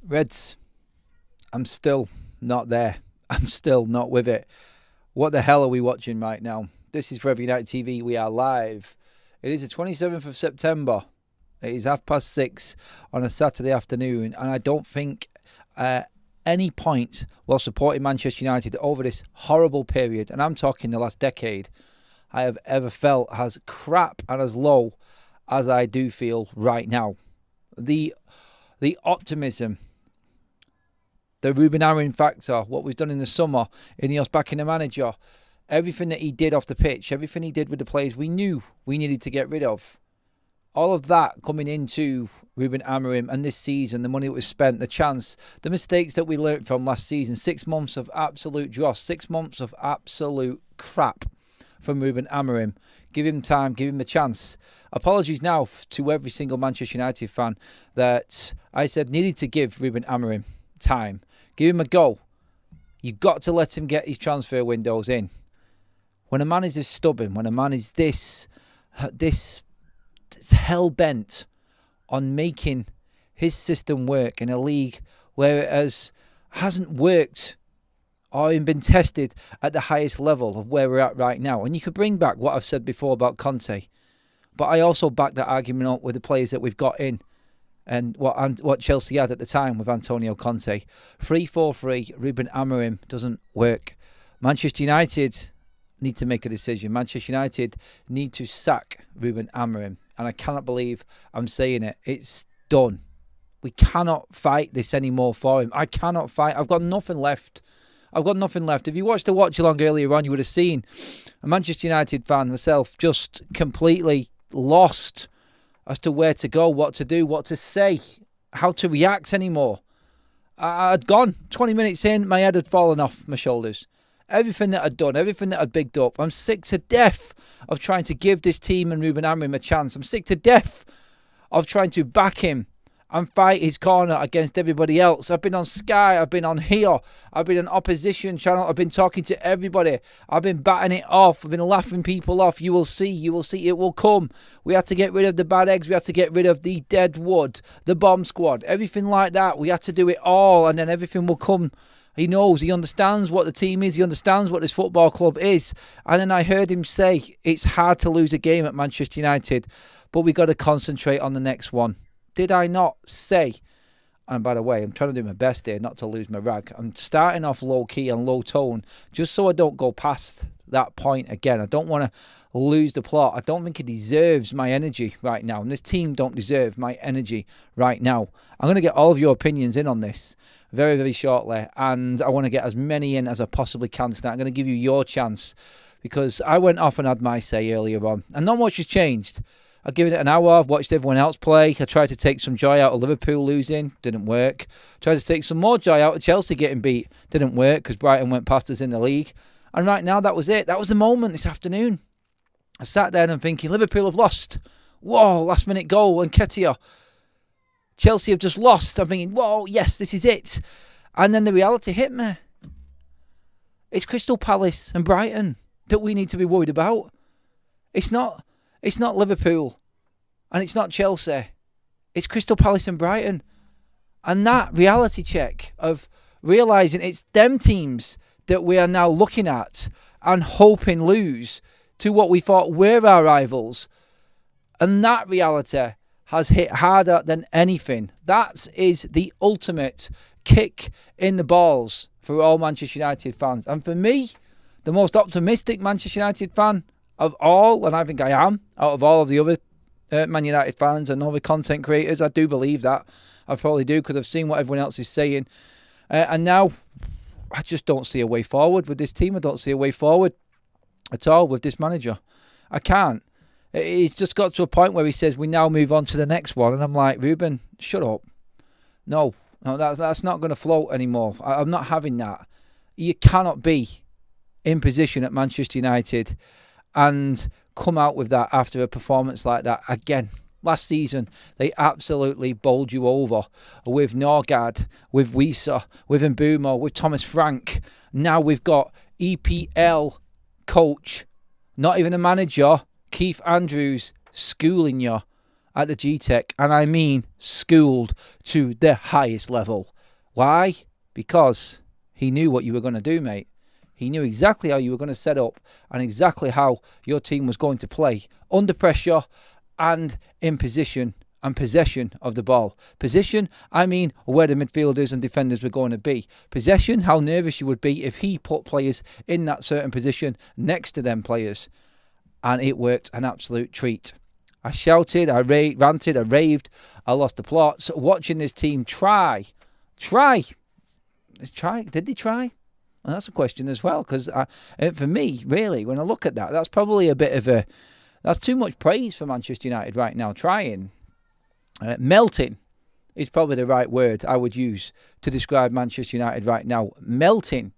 Reds, I'm still not there. I'm still not with it. What the hell are we watching right now? This is Forever United TV. We are live. It is the 27th of September. It is 6:30 on a Saturday afternoon. And I don't think any point while supporting Manchester United over this horrible period, and I'm talking the last decade, I have ever felt as crap and as low as I do feel right now. The optimism, the Ruben Amorim factor, what was done in the summer, Ineos backing the manager, everything that he did off the pitch, everything he did with the players we knew we needed to get rid of. All of that coming into Ruben Amorim and this season, the money that was spent, the chance, the mistakes that we learnt from last season, 6 months of absolute dross, 6 months of absolute crap from Ruben Amorim. Give him time, give him a chance. Apologies now to every single Manchester United fan that I said needed to give Ruben Amorim time. Give him a go. You've got to let him get his transfer windows in. When a man is this stubborn, when a man is this hell-bent on making his system work in a league where it hasn't worked or even been tested at the highest level of where we're at right now. And you could bring back what I've said before about Conte, but I also back that argument up with the players that we've got in and what Chelsea had at the time with Antonio Conte. 3-4-3, Ruben Amorim doesn't work. Manchester United need to make a decision. Manchester United need to sack Ruben Amorim. And I cannot believe I'm saying it. It's done. We cannot fight this anymore for him. I cannot fight. I've got nothing left. If you watched the watch along earlier on, you would have seen a Manchester United fan, myself, just completely lost as to where to go, what to do, what to say, how to react anymore. I'd gone. 20 minutes in, my head had fallen off my shoulders. Everything that I'd done, everything that I'd bigged up. I'm sick to death of trying to give this team and Ruben Amorim a chance. I'm sick to death of trying to back him and fight his corner against everybody else. I've been on Sky, I've been on here, I've been on opposition channel, I've been talking to everybody. I've been batting it off, I've been laughing people off. You will see, it will come. We had to get rid of the bad eggs, we had to get rid of the dead wood, the bomb squad, everything like that. We had to do it all and then everything will come. He knows, he understands what the team is, he understands what this football club is. And then I heard him say, it's hard to lose a game at Manchester United, but we got to concentrate on the next one. Did I not say, and by the way, I'm trying to do my best here not to lose my rag. I'm starting off low-key and low-tone just so I don't go past that point again. I don't want to lose the plot. I don't think it deserves my energy right now. And this team don't deserve my energy right now. I'm going to get all of your opinions in on this very, very shortly. And I want to get as many in as I possibly can tonight. I'm going to give you your chance because I went off and had my say earlier on. And not much has changed. I've given it an hour. I've watched everyone else play. I tried to take some joy out of Liverpool losing. Didn't work. Tried to take some more joy out of Chelsea getting beat. Didn't work because Brighton went past us in the league. And right now, that was it. That was the moment this afternoon. I sat there and I'm thinking, Liverpool have lost. Whoa, last minute goal and Nketiah. Chelsea have just lost. I'm thinking, whoa, yes, this is it. And then the reality hit me. It's Crystal Palace and Brighton that we need to be worried about. It's not Liverpool and it's not Chelsea. It's Crystal Palace and Brighton. And that reality check of realising it's them teams that we are now looking at and hoping lose to what we thought were our rivals. And that reality has hit harder than anything. That is the ultimate kick in the balls for all Manchester United fans. And for me, the most optimistic Manchester United fan of all, and I think I am, out of all of the other Man United fans and other content creators, I do believe that. I probably do because I've seen what everyone else is saying. And now, I just don't see a way forward with this team. I don't see a way forward at all with this manager. I can't. He's just got to a point where he says, we now move on to the next one. And I'm like, Ruben, shut up. No, that's not going to float anymore. I'm not having that. You cannot be in position at Manchester United and come out with that after a performance like that again. Last season, they absolutely bowled you over with Norgard, with Wieser, with Mbumo, with Thomas Frank. Now we've got EPL coach, not even a manager, Keith Andrews, schooling you at the G-Tech, and I mean schooled to the highest level. Why? Because he knew what you were going to do, mate. He knew exactly how you were going to set up and exactly how your team was going to play under pressure and in position and possession of the ball. Position, I mean where the midfielders and defenders were going to be. Possession, how nervous you would be if he put players in that certain position next to them players. And it worked an absolute treat. I shouted, I ranted, I raved, I lost the plot. So watching this team try. Did they try? And that's a question as well, because for me, really, when I look at that, that's probably a bit of that's too much praise for Manchester United right now. Trying. Melting is probably the right word I would use to describe Manchester United right now. Melting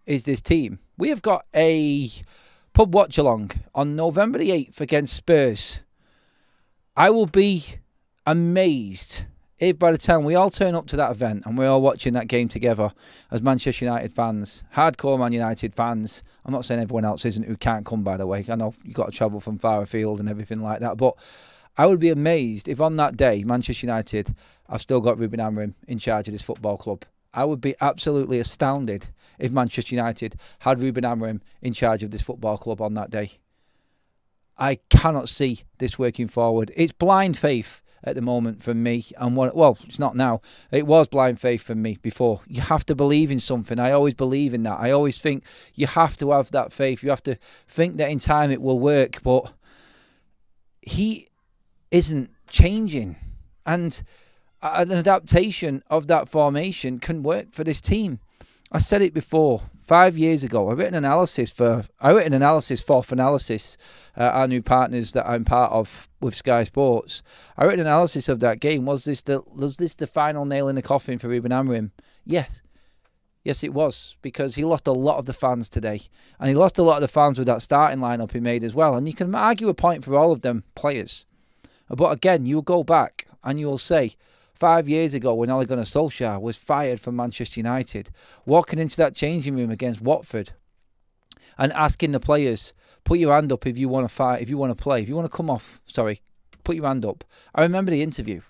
is this team. We have got a pub watch along on November the 8th against Spurs. I will be amazed if by the time we all turn up to that event and we're all watching that game together as Manchester United fans, hardcore Man United fans. I'm not saying everyone else isn't who can't come, by the way. I know you've got to travel from far afield and everything like that, but I would be amazed if on that day, Manchester United have still got Ruben Amorim in charge of this football club. I would be absolutely astounded if Manchester United had Ruben Amorim in charge of this football club on that day. I cannot see this working forward. It's blind faith at the moment from me. And it's not now. It was blind faith from me before. You have to believe in something. I always believe in that. I always think you have to have that faith. You have to think that in time it will work. But he isn't changing, and an adaptation of that formation can work for this team. I said it before. 5 years ago, I wrote an analysis for Finalysis, our new partners that I'm part of with Sky Sports. I wrote an analysis of that game. Was this the final nail in the coffin for Ruben Amorim? Yes, it was, because he lost a lot of the fans today, and he lost a lot of the fans with that starting lineup he made as well. And you can argue a point for all of them players. But again, you'll go back and you'll say, 5 years ago when Ole Gunnar Solskjaer was fired from Manchester United, walking into that changing room against Watford and asking the players, put your hand up if you want to fight, if you want to play, if you want to come off, put your hand up. I remember the interview.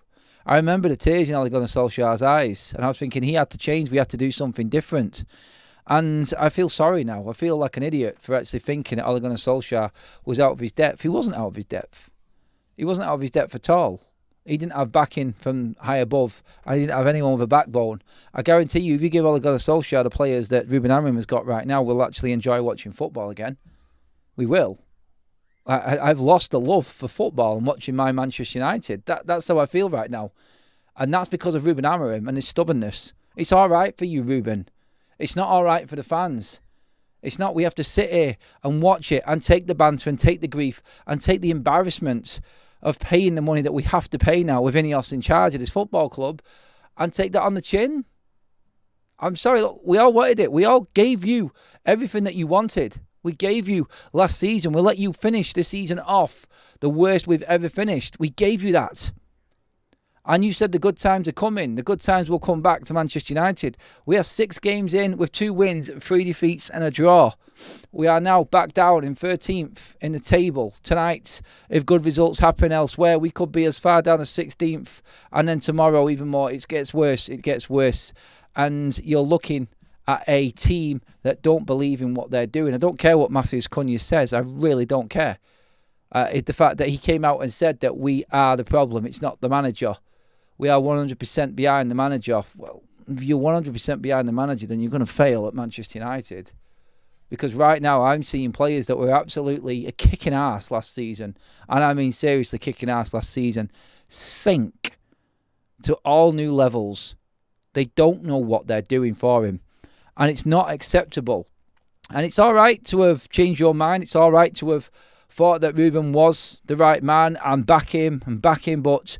I remember the tears in Ole Gunnar Solskjaer's eyes, and I was thinking he had to change, we had to do something different. And I feel sorry now. I feel like an idiot for actually thinking that Ole Gunnar Solskjaer was out of his depth. He wasn't out of his depth. He wasn't out of his depth at all. He didn't have backing from high above. I didn't have anyone with a backbone. I guarantee you, if you give Ole Gunnar Solskjaer the players that Ruben Amorim has got right now, we'll actually enjoy watching football again. We will. I've lost the love for football and watching my Manchester United. That's how I feel right now. And that's because of Ruben Amorim and his stubbornness. It's all right for you, Ruben. It's not all right for the fans. It's not. We have to sit here and watch it and take the banter and take the grief and take the embarrassment of paying the money that we have to pay now with Ineos in charge of this football club and take that on the chin. I'm sorry, look, we all wanted it. We all gave you everything that you wanted. We gave you last season. We'll let you finish the season off the worst we've ever finished. We gave you that. And you said the good times are coming. The good times will come back to Manchester United. We are 6 games in with 2 wins, 3 defeats and a draw. We are now back down in 13th in the table. Tonight, if good results happen elsewhere, we could be as far down as 16th. And then tomorrow, even more, it gets worse. It gets worse. And you're looking at a team that don't believe in what they're doing. I don't care what Matheus Cunha says. I really don't care. It's the fact that he came out and said that we are the problem. It's not the manager. We are 100% behind the manager. Well, if you're 100% behind the manager, then you're going to fail at Manchester United. Because right now, I'm seeing players that were absolutely kicking ass last season, and I mean seriously kicking ass last season, sink to all new levels. They don't know what they're doing for him. And it's not acceptable. And it's all right to have changed your mind. It's all right to have thought that Ruben was the right man and back him. But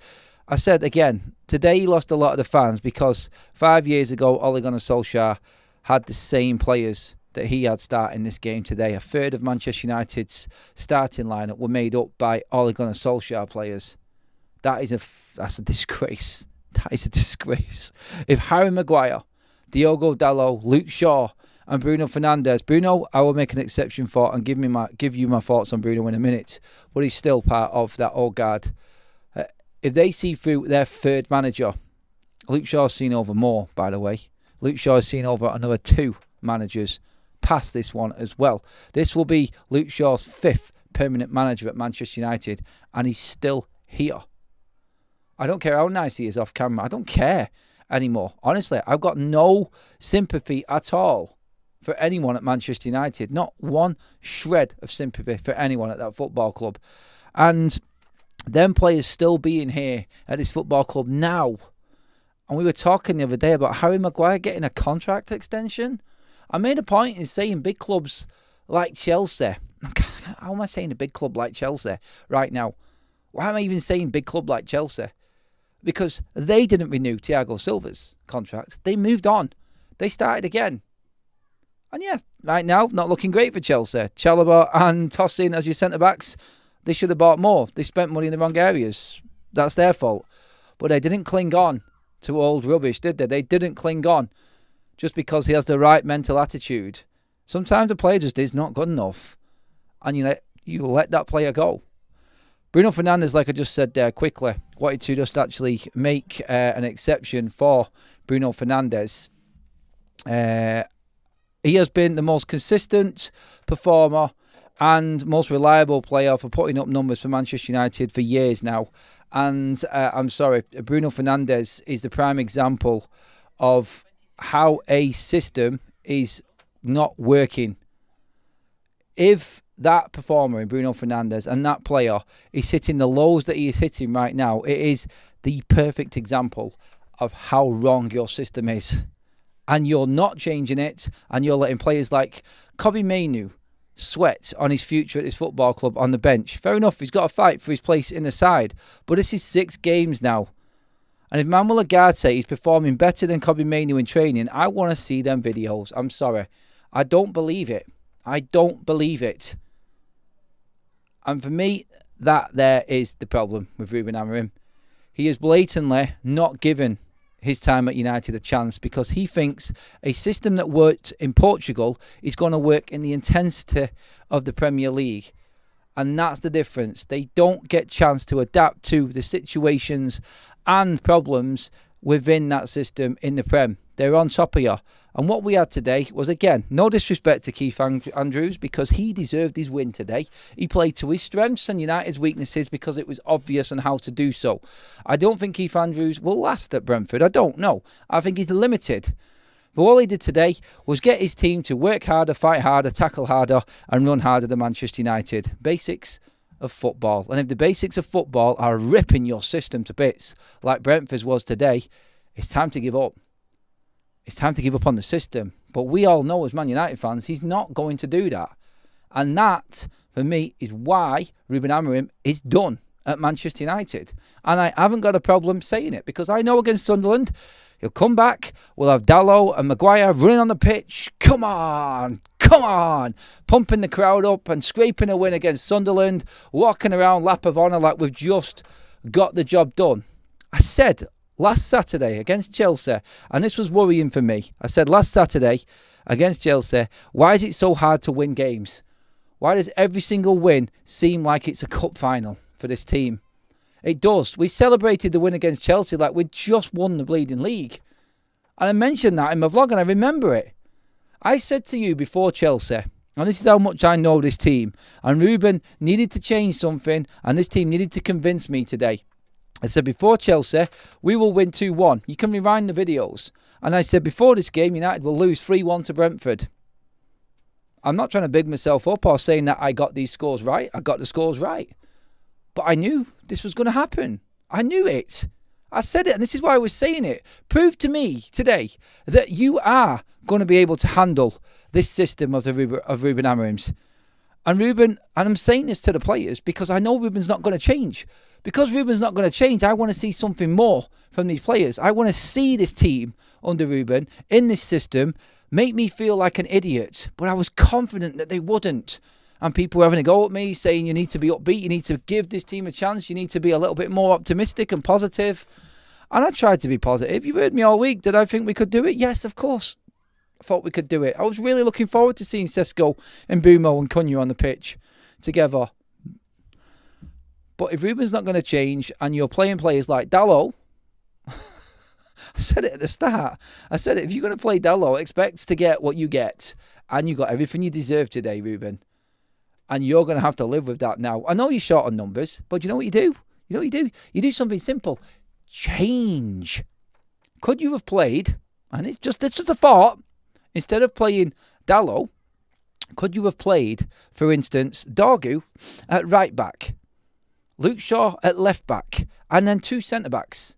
I said again, today he lost a lot of the fans because 5 years ago, Ole Gunnar Solskjaer had the same players that he had starting this game today. A third of Manchester United's starting lineup were made up by Ole Gunnar Solskjaer players. That's a disgrace. That is a disgrace. If Harry Maguire, Diogo Dalot, Luke Shaw and Bruno Fernandes. Bruno, I will make an exception for and give you my thoughts on Bruno in a minute. But he's still part of that old guard if they see through their third manager, Luke Shaw's seen over more, by the way. Luke Shaw has seen over another 2 managers past this one as well. This will be Luke Shaw's 5th permanent manager at Manchester United, and he's still here. I don't care how nice he is off camera. I don't care anymore. Honestly, I've got no sympathy at all for anyone at Manchester United. Not one shred of sympathy for anyone at that football club. And them players still being here at this football club now. And we were talking the other day about Harry Maguire getting a contract extension. I made a point in saying big clubs like Chelsea. How am I saying a big club like Chelsea right now? Why am I even saying big club like Chelsea? Because they didn't renew Thiago Silva's contract. They moved on. They started again. And yeah, right now, not looking great for Chelsea. Chalobah and Tosin as your centre-backs, they should have bought more. They spent money in the wrong areas. That's their fault. But they didn't cling on to old rubbish, did they? They didn't cling on just because he has the right mental attitude. Sometimes a player just is not good enough. And you let that player go. Bruno Fernandes, like I just said there quickly, wanted to just actually make an exception for Bruno Fernandes. He has been the most consistent performer and most reliable player for putting up numbers for Manchester United for years now. And I'm sorry, Bruno Fernandes is the prime example of how a system is not working. If that performer in Bruno Fernandes and that player is hitting the lows that he is hitting right now, it is the perfect example of how wrong your system is. And you're not changing it, and you're letting players like Kobbie Mainoo sweat on his future at this football club on the bench. Fair enough, he's got to fight for his place in the side, but this is 6 games now. And if Manuel Ugarte is performing better than Kobbie Mainoo in training, I want to see them videos. I'm sorry. I don't believe it. I don't believe it. And for me, that there is the problem with Ruben Amorim. He is blatantly not given his time at United a chance because he thinks a system that worked in Portugal is going to work in the intensity of the Premier League. And that's the difference. They don't get chance to adapt to the situations and problems within that system in the Prem. They're on top of you. And what we had today was, again, no disrespect to Keith Andrews because he deserved his win today. He played to his strengths and United's weaknesses because it was obvious on how to do so. I don't think Keith Andrews will last at Brentford. I don't know. I think he's limited. But all he did today was get his team to work harder, fight harder, tackle harder and run harder than Manchester United. Basics of football. And if the basics of football are ripping your system to bits like Brentford's was today, it's time to give up. It's time to give up on the system. But we all know as Man United fans, he's not going to do that. And that, for me, is why Ruben Amorim is done at Manchester United. And I haven't got a problem saying it because I know against Sunderland, he'll come back, we'll have Dalot and Maguire running on the pitch. Come on, pumping the crowd up and scraping a win against Sunderland, walking around lap of honour like we've just got the job done. I said last Saturday against Chelsea, and this was worrying for me. I said last Saturday against Chelsea, why is it so hard to win games? Why does every single win seem like it's a cup final for this team? It does. We celebrated the win against Chelsea like we'd just won the bleeding league. And I mentioned that in my vlog and I remember it. I said to you before Chelsea, and this is how much I know this team, and Ruben needed to change something and this team needed to convince me today. I said before Chelsea, we will win 2-1. You can rewind the videos. And I said before this game, United will lose 3-1 to Brentford. I'm not trying to big myself up or saying that I got these scores right. I got the scores right. But I knew this was going to happen. I knew it. I said it, and this is why I was saying it. Prove to me today that you are going to be able to handle this system of Ruben Amorim's. And I'm saying this to the players because I know Ruben's not going to change. Because Ruben's not going to change, I want to see something more from these players. I want to see this team under Ruben in this system make me feel like an idiot. But I was confident that they wouldn't. And people were having a go at me, saying you need to be upbeat, you need to give this team a chance, you need to be a little bit more optimistic and positive. And I tried to be positive. You heard me all week. Did I think we could do it? Yes, of course. I thought we could do it. I was really looking forward to seeing Sesko and Bumo and Cunha on the pitch together. But if Ruben's not going to change and you're playing players like Dalot, I said it at the start. I said it, if you're going to play Dalot, expect to get what you get. And you got everything you deserve today, Ruben. And you're going to have to live with that now. I know you're short on numbers, but you know what you do? You know what you do? You do something simple. Change. Could you have played, and it's just a thought, instead of playing Dalot, could you have played, for instance, Dorgu at right back, Luke Shaw at left back, and then 2 centre-backs?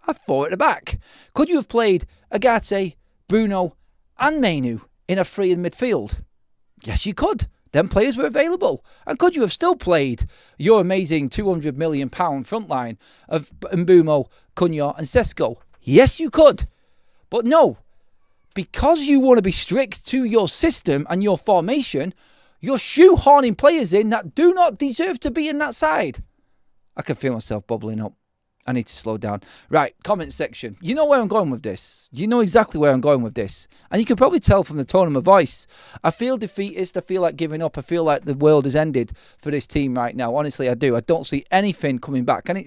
Have 4 at the back. Could you have played Agate, Bruno, and Mainu in a free in midfield? Yes, you could. Them players were available. And could you have still played your amazing £200 million front line of Mbeumo, Cunha, and Sesko? Yes, you could. But no. Because you want to be strict to your system and your formation, you're shoehorning players in that do not deserve to be in that side. I can feel myself bubbling up. I need to slow down. Right, comment section. You know where I'm going with this. You know exactly where I'm going with this. And you can probably tell from the tone of my voice. I feel defeatist. I feel like giving up. I feel like the world has ended for this team right now. Honestly, I do. I don't see anything coming back. And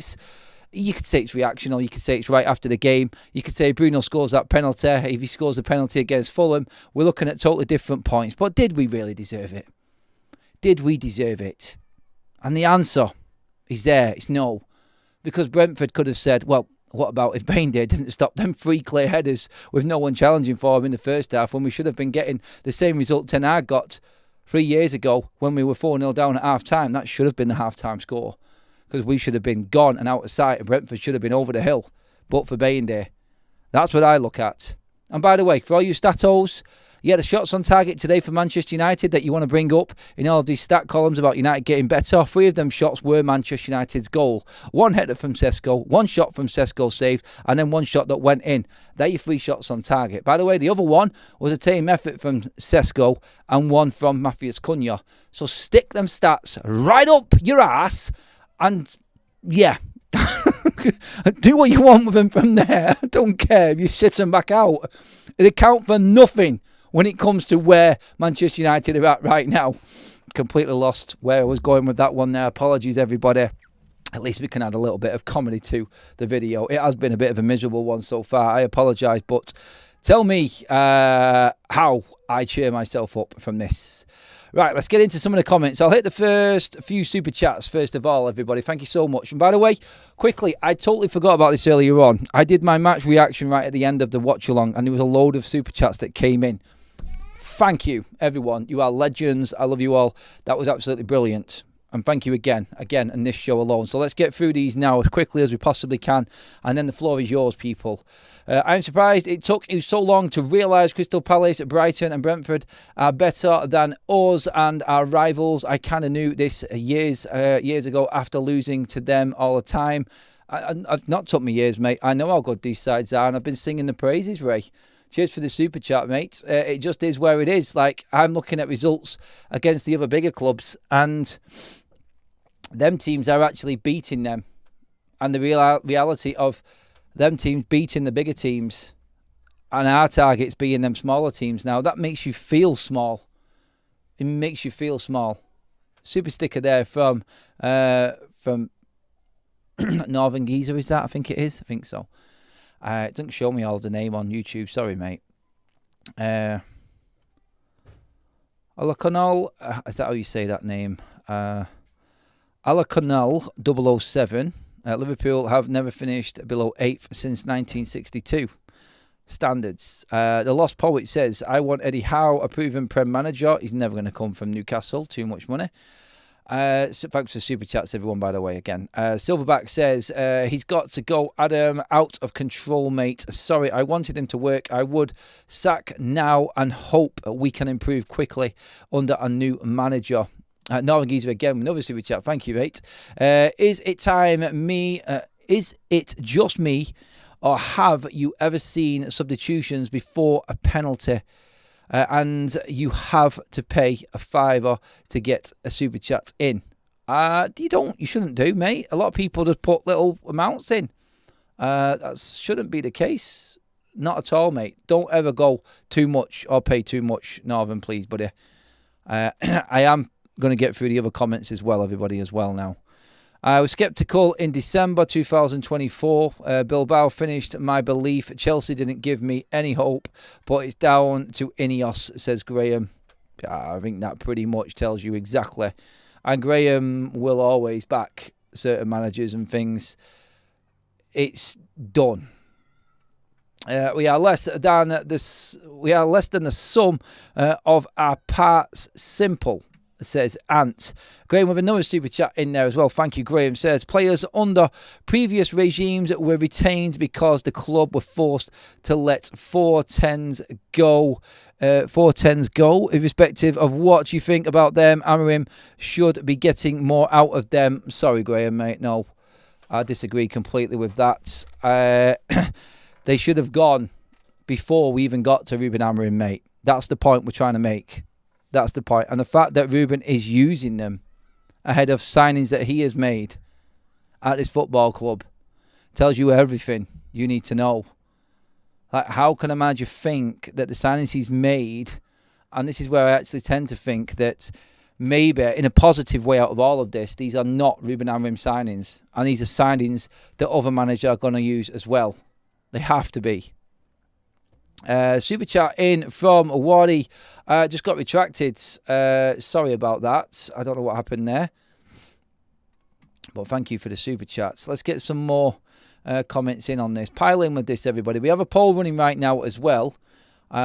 you could say it's reactional. You could say it's right after the game. You could say Bruno scores that penalty. If he scores a penalty against Fulham, we're looking at totally different points. But did we really deserve it? Did we deserve it? And the answer is there. It's no. Because Brentford could have said, well, what about if Bain didn't stop them 3 clear headers with no one challenging for him in the first half, when we should have been getting the same result Ten Hag got 3 years ago when we were 4-0 down at half-time. That should have been the half-time score. Because we should have been gone and out of sight, and Brentford should have been over the hill. But for Bain Day. That's what I look at. And by the way, for all you statos, the shots on target today for Manchester United that you want to bring up in all of these stat columns about United getting better. 3 of them shots were Manchester United's goal. 1 header from Sesko, 1 shot from Sesko saved, and then 1 shot that went in. They're your 3 shots on target. By the way, the other one was a team effort from Sesko and 1 from Matthias Cunha. So stick them stats right up your ass and, yeah, do what you want with them from there. I don't care if you sit them back out. It account for nothing when it comes to where Manchester United are at right now. Completely lost where I was going with that one there. Apologies, everybody. At least we can add a little bit of comedy to the video. It has been a bit of a miserable one so far. I apologise, but tell me how I cheer myself up from this. Right, let's get into some of the comments. I'll hit the first few super chats first of all, everybody. Thank you so much. And by the way, quickly, I totally forgot about this earlier on. I did my match reaction right at the end of the watch-along, and there was a load of super chats that came in. Thank you, everyone. You are legends. I love you all. That was absolutely brilliant. And thank you again in this show alone. So let's get through these now as quickly as we possibly can. And then the floor is yours, people. I'm surprised it took you so long to realise Crystal Palace, Brighton and Brentford are better than us and our rivals. I kind of knew this years ago after losing to them all the time. I've not took me years, mate. I know how good these sides are, and I've been singing the praises, Ray. Cheers for the super chat, mate. It just is where it is. Like, I'm looking at results against the other bigger clubs, and them teams are actually beating them. And the reality of them teams beating the bigger teams and our targets being them smaller teams now, that makes you feel small. It makes you feel small. Super sticker there from Northern Geezer, is that? I think it is. I think so. It doesn't show me all the name on YouTube. Sorry, mate. Alacanal, is that how you say that name? Alacanal 007. Liverpool have never finished below 8th since 1962. Standards. The Lost Poet says, I want Eddie Howe, a proven Prem manager. He's never going to come from Newcastle. Too much money. Thanks for super chats, everyone, by the way, again. Silverback says, he's got to go, Adam, out of control, mate. Sorry, I wanted him to work. I would sack now and hope we can improve quickly under a new manager. Northern Geezer again with another super chat. Thank you, mate. Is it just me, or have you ever seen substitutions before a penalty? And you have to pay a £5 to get a super chat in. You shouldn't do, mate. A lot of people just put little amounts in. That shouldn't be the case. Not at all, mate. Don't ever go too much or pay too much, Northern, please, buddy. I am going to get through the other comments as well, everybody, as well now. I was sceptical in December 2024. Bilbao finished my belief. Chelsea didn't give me any hope, but it's down to Ineos, says Graham. I think that pretty much tells you exactly. And Graham will always back certain managers and things. It's done. We are less than the sum of our parts. Simple, says Ant. Graham with another super chat in there as well. Thank you, Graham. Says players under previous regimes were retained because the club were forced to let 410s go. 410s go, irrespective of what you think about them. Amorim should be getting more out of them. Sorry, Graham, mate. No, I disagree completely with that. They should have gone before we even got to Ruben Amorim, mate. That's the point we're trying to make. That's the point. And the fact that Ruben is using them ahead of signings that he has made at this football club tells you everything you need to know. Like, how can a manager think that the signings he's made, and this is where I actually tend to think that maybe in a positive way out of all of this, these are not Ruben Amorim signings, and these are signings that other managers are going to use as well. They have to be. Super chat in from Wadi. Just got retracted. Sorry about that. I don't know what happened there. But thank you for the super chats. Let's get some more comments in on this. Pile in with this, everybody. We have a poll running right now as well,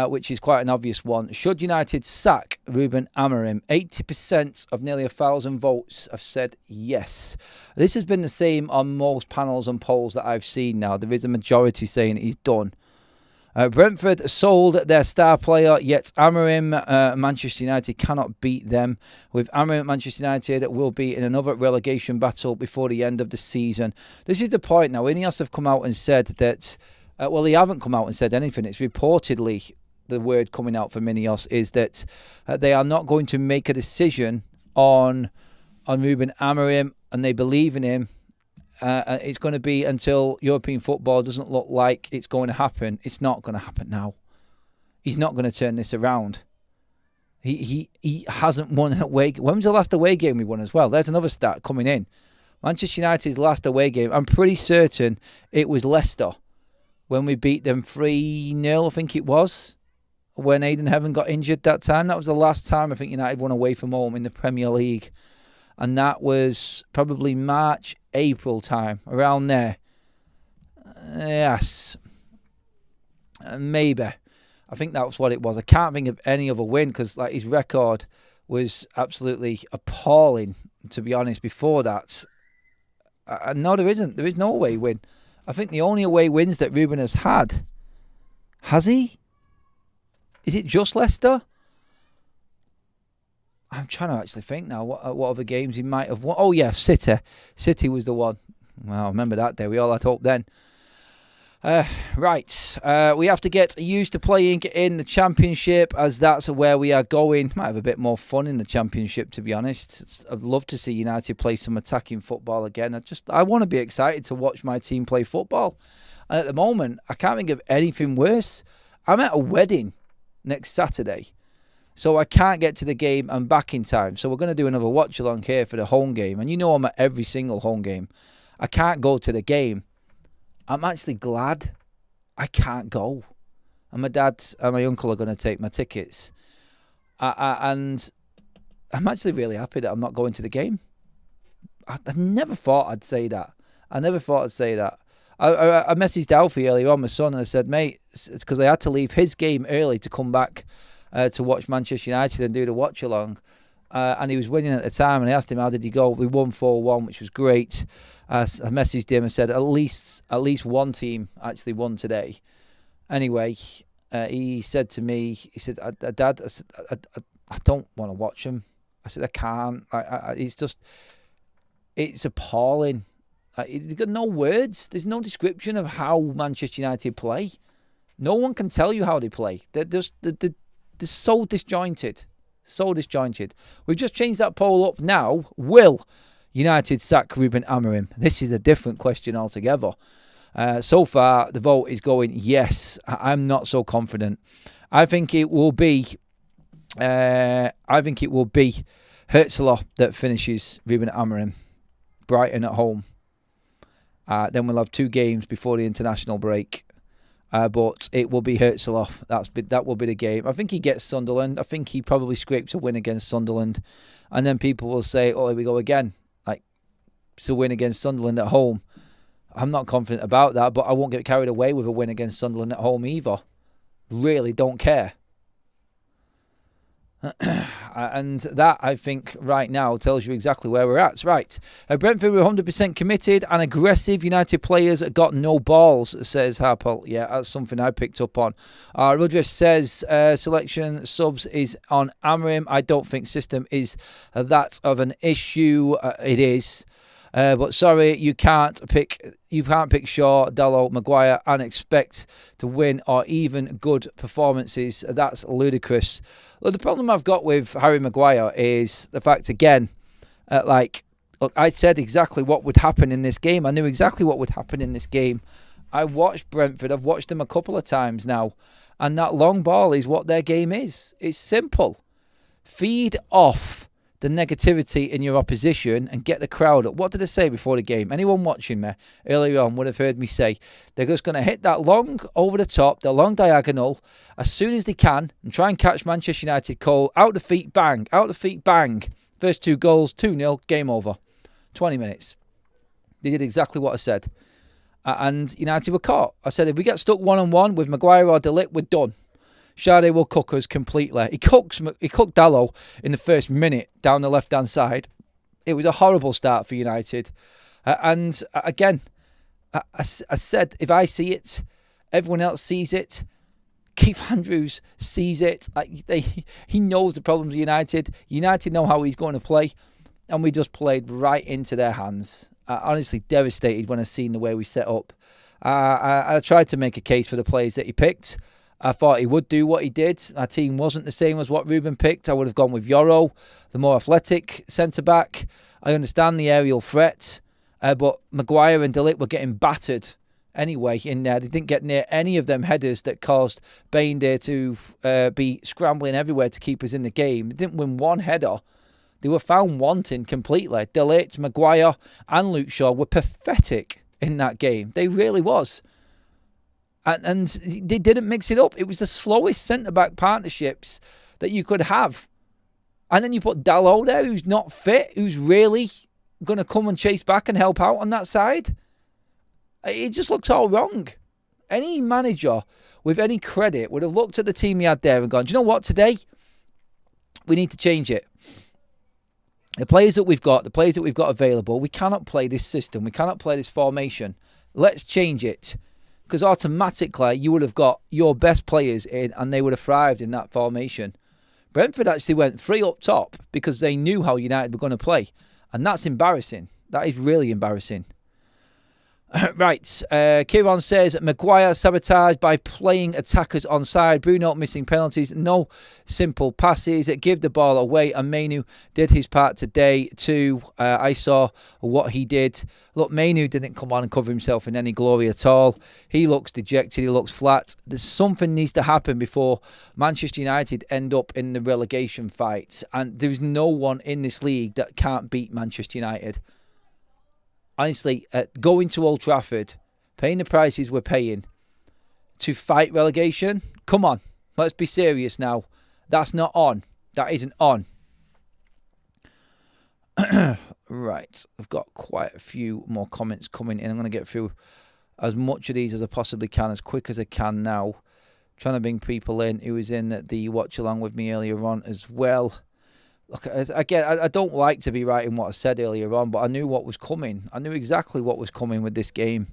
which is quite an obvious one. Should United sack Ruben Amorim? 80% of nearly 1,000 votes have said yes. This has been the same on most panels and polls that I've seen now. There is a majority saying he's done. Brentford sold their star player, yet Amorim, Manchester United cannot beat them. With Amorim, Manchester United will be in another relegation battle before the end of the season. This is the point now. Ineos have come out and said that, well, they haven't come out and said anything. It's reportedly, the word coming out from Ineos is that they are not going to make a decision on Ruben Amorim, and they believe in him. It's going to be until European football doesn't look like it's going to happen. It's not going to happen now. He's not going to turn this around. He hasn't won an away. When was the last away game we won as well? There's another stat coming in. Manchester United's last away game, I'm pretty certain it was Leicester when we beat them 3-0, I think it was, when Aidan Heaven got injured that time. That was the last time I think United won away from home in the Premier League. And that was probably March, April time, around there. Yes. Maybe. I think that was what it was. I can't think of any other win because like his record was absolutely appalling, to be honest, before that. No, there isn't. There is no away win. I think the only away wins that Ruben has had, has he? Is it just Leicester? I'm trying to actually think now what other games he might have won. Oh, yeah, City. City was the one. Well, I remember that day. We all had hope then. Right. We have to get used to playing in the Championship as that's where we are going. Might have a bit more fun in the Championship, to be honest. I'd love to see United play some attacking football again. I want to be excited to watch my team play football. And at the moment, I can't think of anything worse. I'm at a wedding next Saturday. So I can't get to the game and back in time. So we're going to do another watch along here for the home game. And you know I'm at every single home game. I can't go to the game. I'm actually glad I can't go. And my dad and my uncle are going to take my tickets. And I'm actually really happy that I'm not going to the game. I never thought I'd say that. I messaged Alfie earlier on, my son, and I said, mate, it's because I had to leave his game early to come back to watch Manchester United and do the watch along. And he was winning at the time, and I asked him how did he go. We won 4-1, which was great. I messaged him and said at least one team actually won today. Anyway, he said to me, he said, Dad, I don't want to watch him. I said, I can't. It's appalling. You've got no words. There's no description of how Manchester United play. No one can tell you how they play. They're so disjointed. So disjointed. We've just changed that poll up now. Will United sack Ruben Amorim? This is a different question altogether. So far, the vote is going yes. I'm not so confident. I think it will be Herzler that finishes Ruben Amorim. Brighton at home. Then we'll have 2 games before the international break. But it will be Herzl. That will be the game. I think he gets Sunderland. I think he probably scrapes a win against Sunderland. And then people will say, oh, here we go again. Like, it's a win against Sunderland at home. I'm not confident about that, but I won't get carried away with a win against Sunderland at home either. Really don't care. And that, I think, right now tells you exactly where we're at. Right. Brentford were 100% committed and aggressive. United players got no balls, says Harpel. Yeah, that's something I picked up on. Rudriff says selection subs is on Amorim. I don't think system is that of an issue. It is. But sorry, you can't pick Shaw, Dalot, Maguire and expect to win or even good performances. That's ludicrous. Well, the problem I've got with Harry Maguire is the fact, again, look, I said exactly what would happen in this game. I knew exactly what would happen in this game. I watched Brentford. I've watched them a couple of times now. And that long ball is what their game is. It's simple. Feed off the negativity in your opposition and get the crowd up. What did I say before the game? Anyone watching me earlier on would have heard me say they're just going to hit that long over the top, the long diagonal, as soon as they can and try and catch Manchester United. Cole, out the feet, bang. Out the feet, bang. First 2 goals, 2-0, game over. 20 minutes. They did exactly what I said. And United were caught. I said, if we get stuck 1-on-1 with Maguire or De Ligt, we're done. Sade will cook us completely. He cooked Dalot in the first minute down the left-hand side. It was a horrible start for United. And again, I said, if I see it, everyone else sees it. Keith Andrews sees it. He knows the problems of United. United know how he's going to play. And we just played right into their hands. Honestly devastated when I seen the way we set up. I tried to make a case for the players that he picked. I thought he would do what he did. Our team wasn't the same as what Ruben picked. I would have gone with Yoro, the more athletic centre-back. I understand the aerial threat, but Maguire and De Ligt were getting battered anyway in there. They didn't get near any of them headers that caused Baynder to be scrambling everywhere to keep us in the game. They didn't win one header. They were found wanting completely. De Ligt, Maguire and Luke Shaw were pathetic in that game. They really was. And they didn't mix it up. It was the slowest centre-back partnerships that you could have. And then you put Dalot there, who's not fit, who's really going to come and chase back and help out on that side. It just looks all wrong. Any manager with any credit would have looked at the team he had there and gone, do you know what, today we need to change it. The players that we've got available, we cannot play this system. We cannot play this formation. Let's change it. Because automatically you would have got your best players in and they would have thrived in that formation. Brentford actually went 3 up top because they knew how United were going to play. And that's embarrassing. That is really embarrassing. Right, Kieran says, Maguire sabotaged by playing attackers onside. Bruno missing penalties. No simple passes. Give the ball away. And Mainu did his part today too. I saw what he did. Look, Mainu didn't come on and cover himself in any glory at all. He looks dejected. He looks flat. There's something needs to happen before Manchester United end up in the relegation fight. And there's no one in this league that can't beat Manchester United. Honestly, going to Old Trafford, paying the prices we're paying to fight relegation, come on, let's be serious now. That's not on. That isn't on. Right, I've got quite a few more comments coming in. I'm going to get through as much of these as I possibly can, as quick as I can now. Trying to bring people in who was in the watch along with me earlier on as well. Look, again, I don't like to be writing what I said earlier on, but I knew what was coming. I knew exactly what was coming with this game.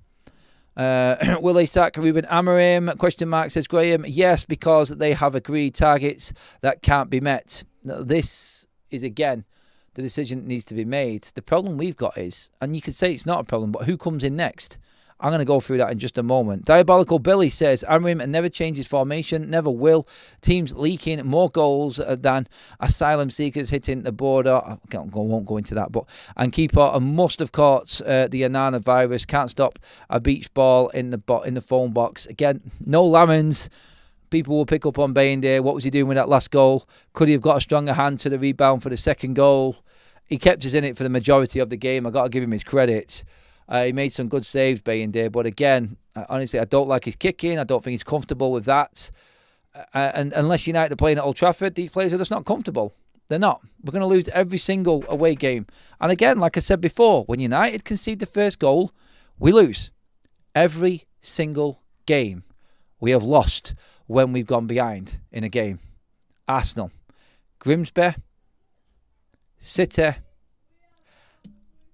Will they sack Ruben Amorim? Question mark, says Graham. Yes, because they have agreed targets that can't be met. Now, this is, again, the decision that needs to be made. The problem we've got is, and you could say it's not a problem, but who comes in next? I'm going to go through that in just a moment. Diabolical Billy says, Amorim never changes formation, never will. Teams leaking more goals than asylum seekers hitting the border. I won't go into that, but and keeper must have caught the Anana virus. Can't stop a beach ball in the phone box. Again, no lemons. People will pick up on Baynder. What was he doing with that last goal? Could he have got a stronger hand to the rebound for the second goal? he kept us in it for the majority of the game. I got to give him his credit. He made some good saves, Bayern did. But again, honestly, I don't like his kicking. I don't think he's comfortable with that. And unless United are playing at Old Trafford, these players are just not comfortable. They're not. We're going to lose every single away game. And again, like I said before, when United concede the first goal, we lose. Every single game we have lost when we've gone behind in a game. Arsenal, Grimsby, City,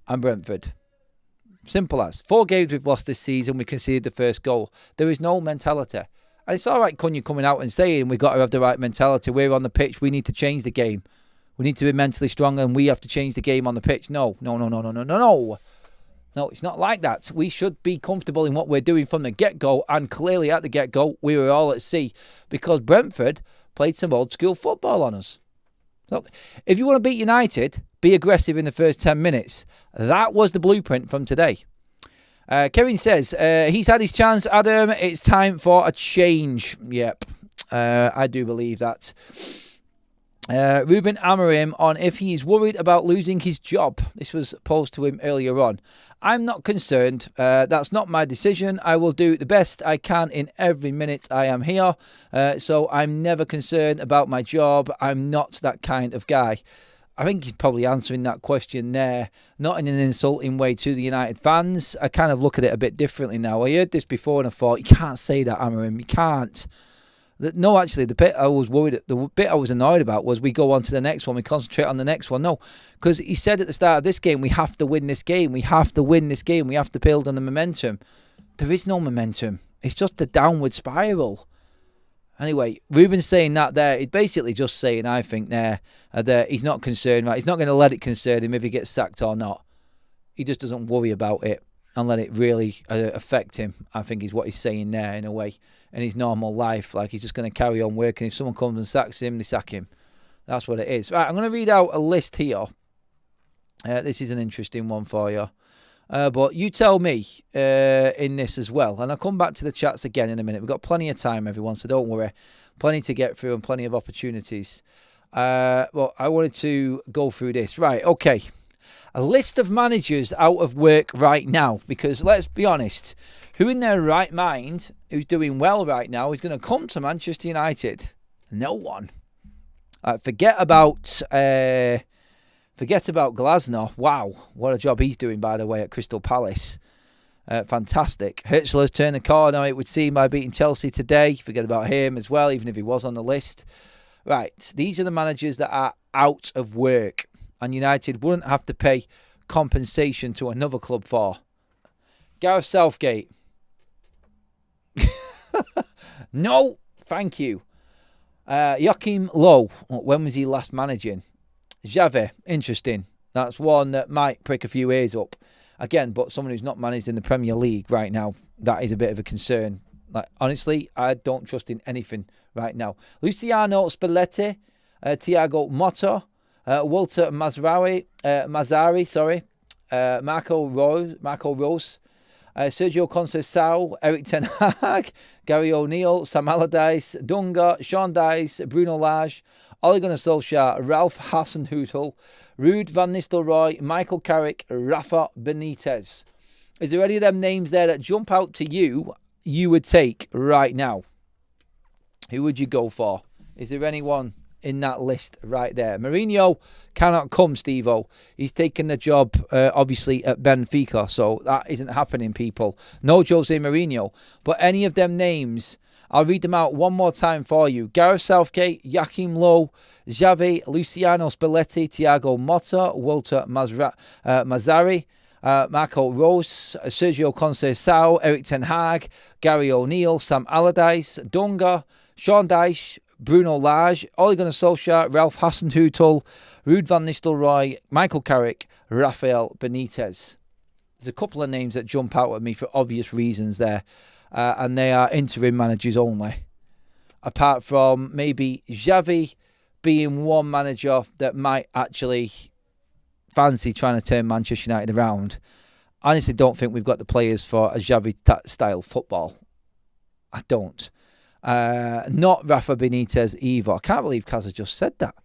and Brentford. Simple as. 4 games we've lost this season, we conceded the first goal. There is no mentality. And it's all right, Cunha coming out and saying we've got to have the right mentality. We're on the pitch. We need to change the game. We need to be mentally strong and we have to change the game on the pitch. No. No, it's not like that. We should be comfortable in what we're doing from the get-go. And clearly at the get-go, we were all at sea because Brentford played some old-school football on us. So if you want to beat United, be aggressive in the first 10 minutes. That was the blueprint from today. Kevin says, he's had his chance, Adam. It's time for a change. Yep, I do believe that. Ruben Amorim on if he is worried about losing his job. This was posed to him earlier on. I'm not concerned. That's not my decision. I will do the best I can in every minute I am here. So I'm never concerned about my job. I'm not that kind of guy. I think he's probably answering that question there, not in an insulting way to the United fans. I kind of look at it a bit differently now. I heard this before and I thought, you can't say that, Amorim. You can't. No, actually, the bit I was worried, the bit I was annoyed about was we go on to the next one, we concentrate on the next one. No, because he said at the start of this game, we have to win this game. We have to win this game. We have to build on the momentum. There is no momentum. It's just a downward spiral. Anyway, Ruben's saying that there. He's basically just saying, I think, there that he's not concerned. Right? He's not going to let it concern him if he gets sacked or not. He just doesn't worry about it and let it really affect him, I think is what he's saying there in a way. In his normal life, like he's just going to carry on working. If someone comes and sacks him, they sack him. That's what it is. Right, I'm going to read out a list here. This is an interesting one for you. But you tell me in this as well. And I'll come back to the chats again in a minute. We've got plenty of time, everyone, so don't worry. Plenty to get through and plenty of opportunities. Well, I wanted to go through this. Right, okay. A list of managers out of work right now. Because let's be honest, who in their right mind, who's doing well right now, is going to come to Manchester United? No one. Forget about Glasner. Wow, what a job he's doing, by the way, at Crystal Palace. Fantastic. Hertzler's turned the corner, it would seem, by beating Chelsea today. Forget about him as well, even if he was on the list. Right, these are the managers that are out of work. And United wouldn't have to pay compensation to another club for. Gareth Southgate. No, thank you. Joachim Low. When was he last managing? Xavi. Interesting. That's one that might prick a few ears up. Again, but someone who's not managed in the Premier League right now, that is a bit of a concern. Like, honestly, I don't trust in anything right now. Luciano Spalletti. Thiago Motta. Walter Mazzari, Marco Rose, Sergio Conceição, Eric Ten Hag, Gary O'Neill, Sam Allardyce, Dunga, Sean Dice, Bruno Lage, Ole Gunnar Solskjaer, Ralph Hasenhüttl, Ruud van Nistelrooy, Michael Carrick, Rafa Benitez. Is there any of them names there that jump out to you would take right now? Who would you go for? Is there anyone in that list right there? Mourinho cannot come, Steve-O. He's taken the job, obviously, at Benfica, so that isn't happening, people. No Jose Mourinho. But any of them names, I'll read them out one more time for you. Gareth Southgate, Joachim Low, Xavi, Luciano Spalletti, Thiago Motta, Walter Mazzari, Marco Rose, Sergio Conceição, Eric Ten Hag, Gary O'Neill, Sam Allardyce, Dunga, Sean Dyche, Bruno Lage, Ole Gunnar Solskjaer, Ralph Hasenhüttl, Ruud van Nistelrooy, Michael Carrick, Rafael Benitez. There's a couple of names that jump out at me for obvious reasons there, and they are interim managers only. Apart from maybe Xavi being one manager that might actually fancy trying to turn Manchester United around. I honestly don't think we've got the players for a Xavi-style football. I don't. Not Rafa Benitez either. I can't believe Kaz has just said that.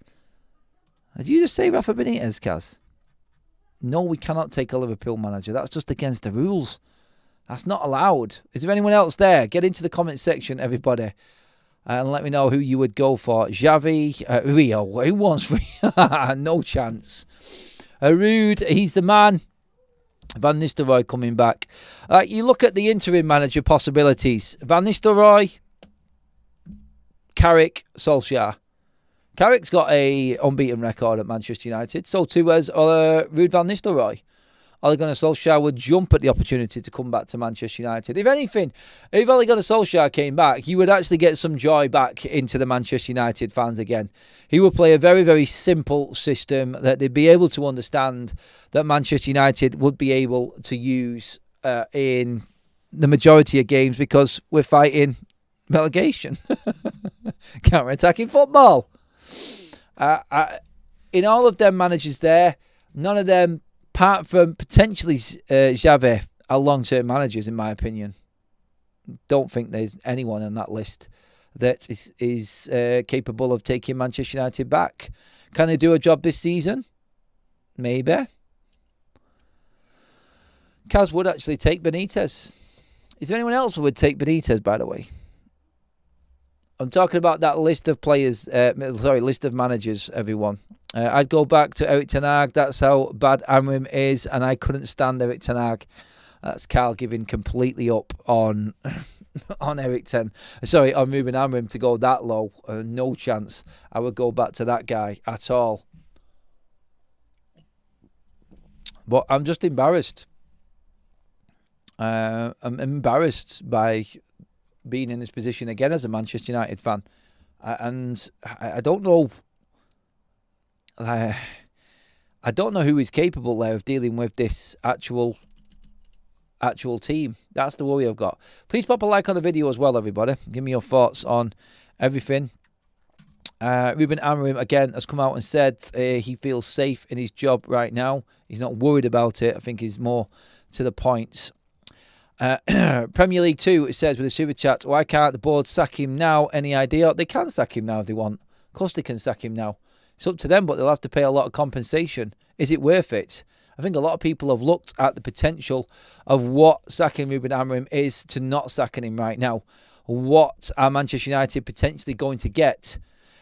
Did you just say Rafa Benitez, Kaz? No, we cannot take a Liverpool manager. That's just against the rules. That's not allowed. Is there anyone else there? Get into the comment section, everybody, and let me know who you would go for. Xavi, Rio. Who wants Rio? No chance. Rude, he's the man. Van Nistelrooy coming back. You look at the interim manager possibilities. Van Nistelrooy, Carrick, Solskjaer. Carrick's got a unbeaten record at Manchester United. So too has Ruud van Nistelrooy. Ole Gunnar Solskjaer would jump at the opportunity to come back to Manchester United. If anything, if Ole Gunnar Solskjaer came back, he would actually get some joy back into the Manchester United fans again. He would play a very, very simple system that they'd be able to understand, that Manchester United would be able to use in the majority of games, because we're fighting relegation. Counter-attacking football. In all of them managers there, none of them, apart from potentially Xavi, are long-term managers, in my opinion. Don't think there's anyone on that list that is capable of taking Manchester United back. Can they do a job this season? Maybe. Kaz would actually take Benitez. Is there anyone else who would take Benitez, by the way? I'm talking about that list of players, list of managers, everyone. I'd go back to Erik ten Hag. That's how bad Amorim is, and I couldn't stand Erik ten Hag. That's Carl giving completely up on on Ruben Amorim to go that low. No chance I would go back to that guy at all. But I'm just embarrassed. I'm embarrassed by being in this position again as a Manchester United fan, and I don't know. I don't know who is capable there of dealing with this actual team. That's the worry I've got. Please pop a like on the video as well, everybody. Give me your thoughts on everything. Ruben Amorim again has come out and said he feels safe in his job right now. He's not worried about it. I think he's more to the point. Premier League 2, it says with a super chat, why can't the board sack him now? Any idea? They can sack him now if they want. Of course they can sack him now. It's up to them, but they'll have to pay a lot of compensation. Is it worth it? I think a lot of people have looked at the potential of what sacking Ruben Amorim is to not sacking him right now. What are Manchester United potentially going to get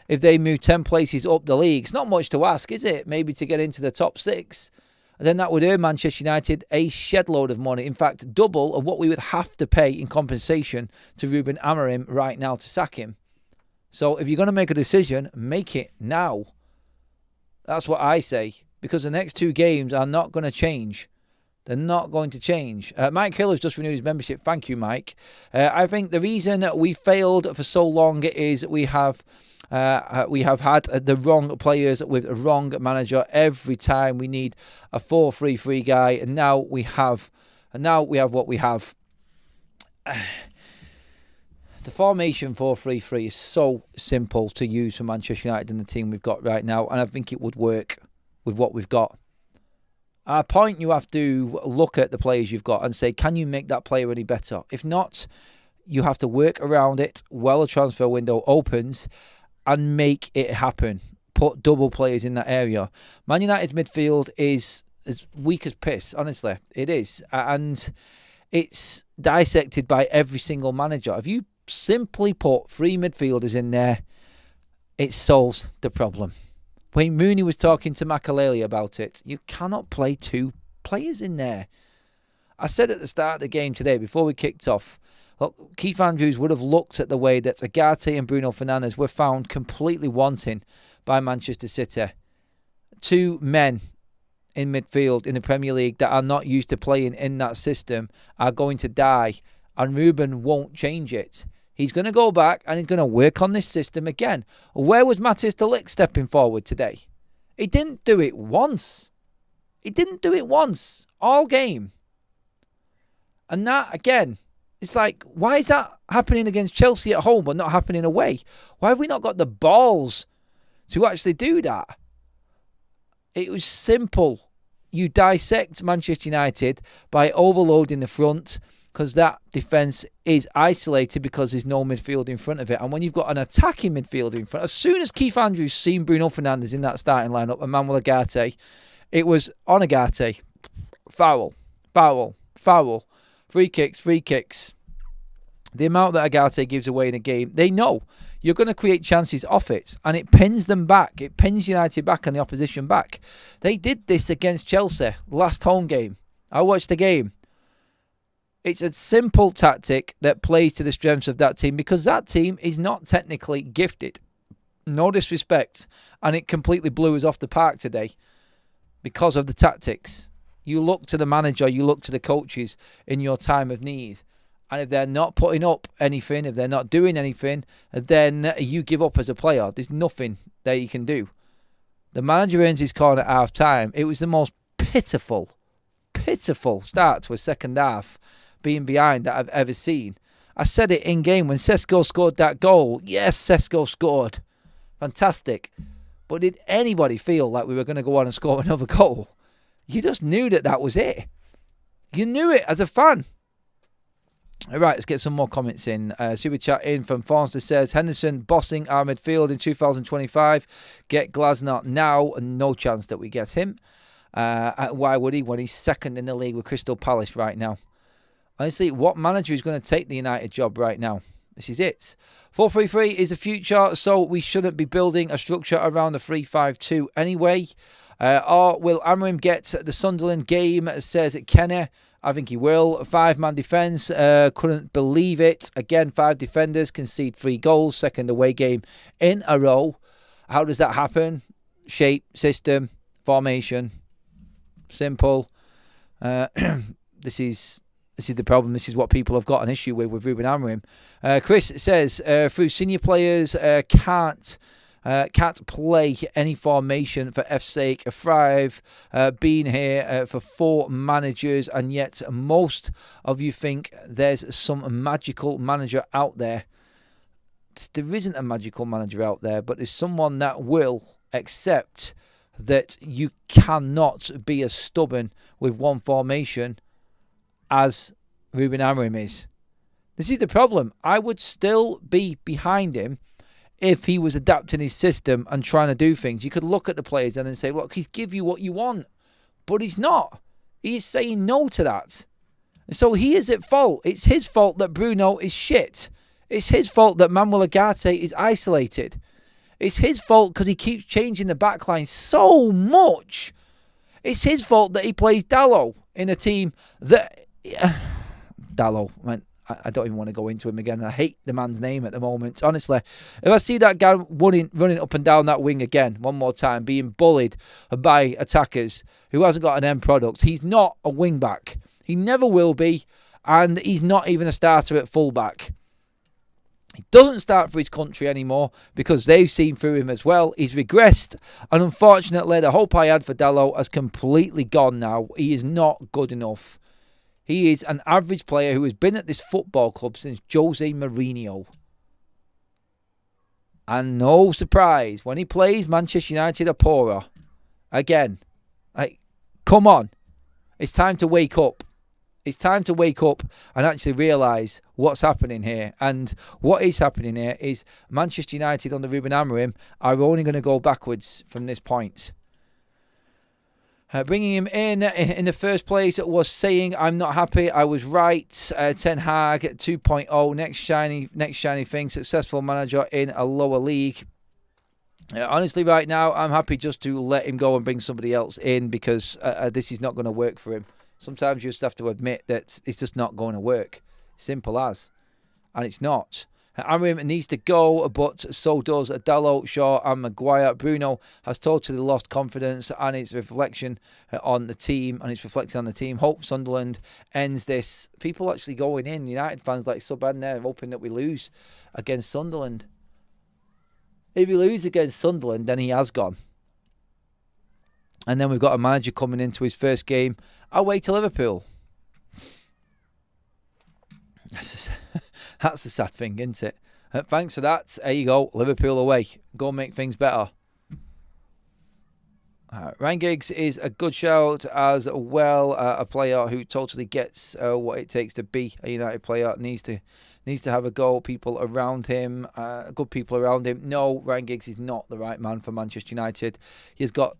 if they move 10 places up the league? It's not much to ask, is it? Maybe to get into the top 6. And then that would earn Manchester United a shed load of money. In fact, double of what we would have to pay in compensation to Ruben Amorim right now to sack him. So if you're going to make a decision, make it now. That's what I say. Because the next 2 games are not going to change. They're not going to change. Mike Hill has just renewed his membership. Thank you, Mike. I think the reason that we failed for so long is we have had the wrong players with a wrong manager every time. We need a 4-3-3 guy, and now we have what we have. The formation 4-3-3 is so simple to use for Manchester United and the team we've got right now, and I think it would work with what we've got. At a point, you have to look at the players you've got and say, can you make that player any better? If not, you have to work around it while the transfer window opens and make it happen. Put double players in that area. Man United's midfield is as weak as piss, honestly. It is. And it's dissected by every single manager. If you simply put 3 midfielders in there, it solves the problem. Wayne Rooney was talking to Makaleli about it. You cannot play 2 players in there. I said at the start of the game today, before we kicked off, look, Keith Andrews would have looked at the way that Agate and Bruno Fernandes were found completely wanting by Manchester City. 2 men in midfield in the Premier League that are not used to playing in that system are going to die, and Ruben won't change it. He's going to go back and he's going to work on this system again. Where was Matthias de Ligt stepping forward today? He didn't do it once. All game. And that, again, it's like, why is that happening against Chelsea at home but not happening away? Why have we not got the balls to actually do that? It was simple. You dissect Manchester United by overloading the front, because that defence is isolated because there's no midfield in front of it. And when you've got an attacking midfield in front, as soon as Keith Andrews seen Bruno Fernandes in that starting lineup and Manuel Agate, It was on Agate, foul, foul, foul, free kicks, free kicks. The amount that Agate gives away in a game, they know you're going to create chances off it, and it pins them back. It pins United back and the opposition back. They did this against Chelsea last home game. I watched the game. It's a simple tactic that plays to the strengths of that team because that team is not technically gifted. No disrespect. And it completely blew us off the park today because of the tactics. You look to the manager, you look to the coaches in your time of need. And if they're not putting up anything, if they're not doing anything, then you give up as a player. There's nothing that you can do. The manager earns his corner at half time. It was the most pitiful start to a second half being behind that I've ever seen. I said it in game when Sesko scored that goal. Yes, Sesko scored. Fantastic. But did anybody feel like we were going to go on and score another goal? You just knew that was it. You knew it as a fan. All right, let's get some more comments in. Super chat in from Forster says, Henderson bossing our midfield in 2025. Get Glasner now, and no chance that we get him. Why would he when he's second in the league with Crystal Palace right now? Honestly, what manager is going to take the United job right now? This is it. 4-3-3 is the future, so we shouldn't be building a structure around the 3-5-2 anyway. Or will Amorim get the Sunderland game, says Kenner. I think he will. 5-man defence. Couldn't believe it. Again, 5 defenders concede 3 goals. Second away game in a row. How does that happen? Shape, system, formation. Simple. This is the problem. This is what people have got an issue with Ruben Amorim. Chris says, through senior players can't play any formation for F's sake. Thrive, been here for 4 managers, and yet most of you think there's some magical manager out there. There isn't a magical manager out there, but there's someone that will accept that you cannot be as stubborn with one formation as Ruben Amorim is. This is the problem. I would still be behind him if he was adapting his system and trying to do things. You could look at the players and then say, look, he's give you what you want. But he's not. He is saying no to that. And so he is at fault. It's his fault that Bruno is shit. It's his fault that Manuel Ugarte is isolated. It's his fault because he keeps changing the backline so much. It's his fault that he plays Dalot in a team that... Dalot, I don't even want to go into him again. I hate the man's name at the moment. Honestly, if I see that guy running up and down that wing again, one more time, being bullied by attackers who hasn't got an end product, he's not a wing back. He never will be, and he's not even a starter at fullback. He doesn't start for his country anymore because they've seen through him as well. He's regressed, and unfortunately, the hope I had for Dalot has completely gone now. He is not good enough. He is an average player who has been at this football club since Jose Mourinho. And no surprise, when he plays Manchester United are poorer. Again, come on. It's time to wake up. It's time to wake up and actually realise what's happening here. And what is happening here is Manchester United under Ruben Amorim are only going to go backwards from this point. Bringing him in the first place was saying, I'm not happy, I was right. Ten Hag 2.0, next shiny thing, successful manager in a lower league. Honestly, right now, I'm happy just to let him go and bring somebody else in because this is not going to work for him. Sometimes you just have to admit that it's just not going to work. Simple as. And it's not. Amorim needs to go, but so does Dalot, Shaw and Maguire. Bruno has totally lost confidence and it's reflection on the team. And it's reflecting on the team. Hope Sunderland ends this. People actually going in. United fans like sub in there hoping that we lose against Sunderland. If we lose against Sunderland, then he has gone. And then we've got a manager coming into his first game away to Liverpool. That's the sad thing, isn't it? Thanks for that. There you go. Liverpool away. Go make things better. Ryan Giggs is a good shout as well. A player who totally gets what it takes to be a United player. Needs Needs to have a go. People around him, good people around him. No, Ryan Giggs is not the right man for Manchester United. He's got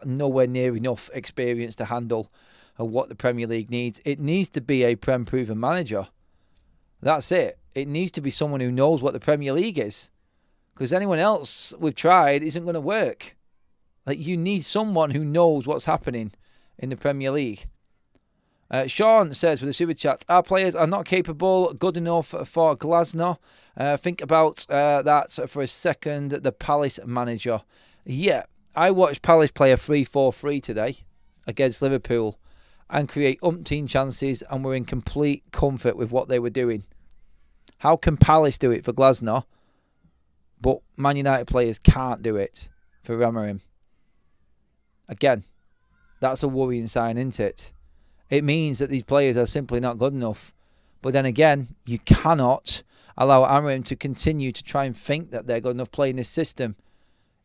nowhere near enough experience to handle what the Premier League needs. It needs to be a Prem-proven manager. That's it. It needs to be someone who knows what the Premier League is. Because anyone else we've tried isn't going to work. Like, you need someone who knows what's happening in the Premier League. Sean says with a super chat, our players are not capable, good enough for Glasner. Think about that for a second. The Palace manager. Yeah, I watched Palace play a 3-4-3 today against Liverpool and create umpteen chances, and were in complete comfort with what they were doing. How can Palace do it for Glasner, but Man United players can't do it for Amorim? Again, that's a worrying sign, isn't it? It means that these players are simply not good enough. But then again, you cannot allow Amorim to continue to try and think that they're good enough playing this system.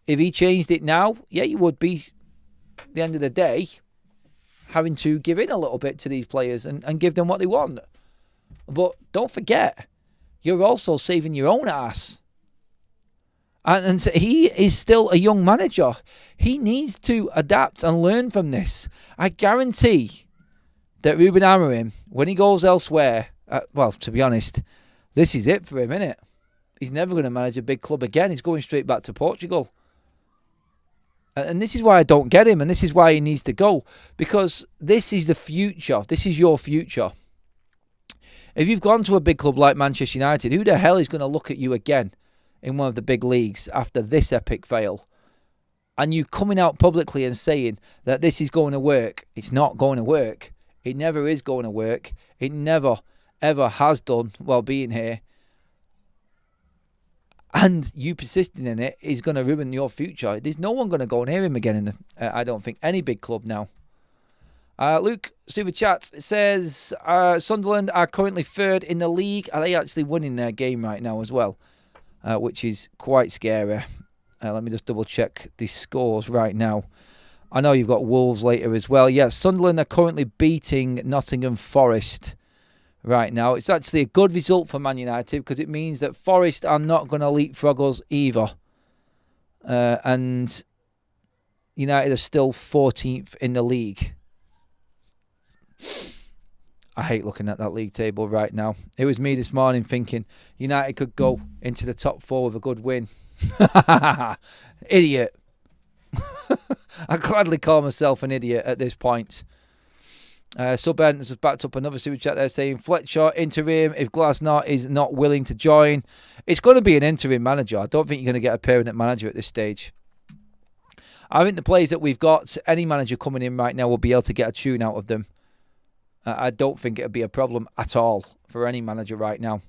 If he changed it now, yeah, you would be, at the end of the day, having to give in a little bit to these players and give them what they want. But don't forget, you're also saving your own ass. And he is still a young manager. He needs to adapt and learn from this. I guarantee that Ruben Amorim, when he goes elsewhere, well, to be honest, this is it for him, isn't it? He's never going to manage a big club again. He's going straight back to Portugal. And this is why I don't get him, and this is why he needs to go. Because this is the future. This is your future. If you've gone to a big club like Manchester United, who the hell is going to look at you again in one of the big leagues after this epic fail? And you coming out publicly and saying that this is going to work. It's not going to work. It never is going to work. It never, ever has done while being here. And you persisting in it is going to ruin your future. There's no one going to go near him again in I don't think, any big club now. Luke, super chat, says Sunderland are currently third in the league. Are they actually winning their game right now as well? Which is quite scary. Let me just double check the scores right now. I know you've got Wolves later as well. Yes, Sunderland are currently beating Nottingham Forest right now. It's actually a good result for Man United because it means that Forest are not going to leapfrog us either. And United are still 14th in the league. I hate looking at that league table right now. It was me this morning thinking United could go into the top 4 with a good win. Idiot. I gladly call myself an idiot at this point. Subben has backed up another super chat there saying Fletcher interim if Glasner is not willing to join. It's going to be an interim manager. I don't think you're going to get a permanent manager at this stage. I think the players that we've got, any manager coming in right now will be able to get a tune out of them. I don't think it'll be a problem at all for any manager right now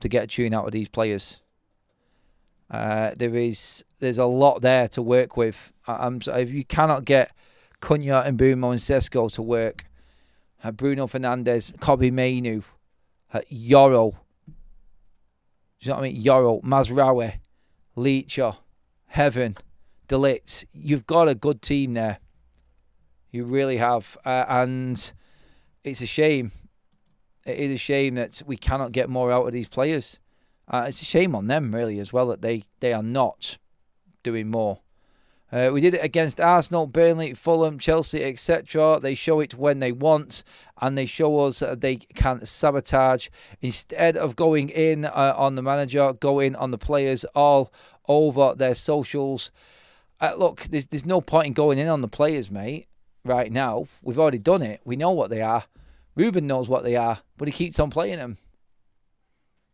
to get a tune out of these players. There's a lot there to work with. If you cannot get Cunha and Bruno and Sesko to work, Bruno Fernandes, Kobe Mainu, Yoro, do you know what I mean? Yoro, Mazraoui, Leacher, Heaven, De Ligt. You've got a good team there. You really have. And it's a shame. It is a shame that we cannot get more out of these players. It's a shame on them, really, as well, that they are not doing more. We did it against Arsenal, Burnley, Fulham, Chelsea, etc. They show it when they want, and they show us they can sabotage. Instead of going in on the manager, go in on the players all over their socials. Look, there's no point in going in on the players, mate, right now. We've already done it. We know what they are. Ruben knows what they are, but he keeps on playing them.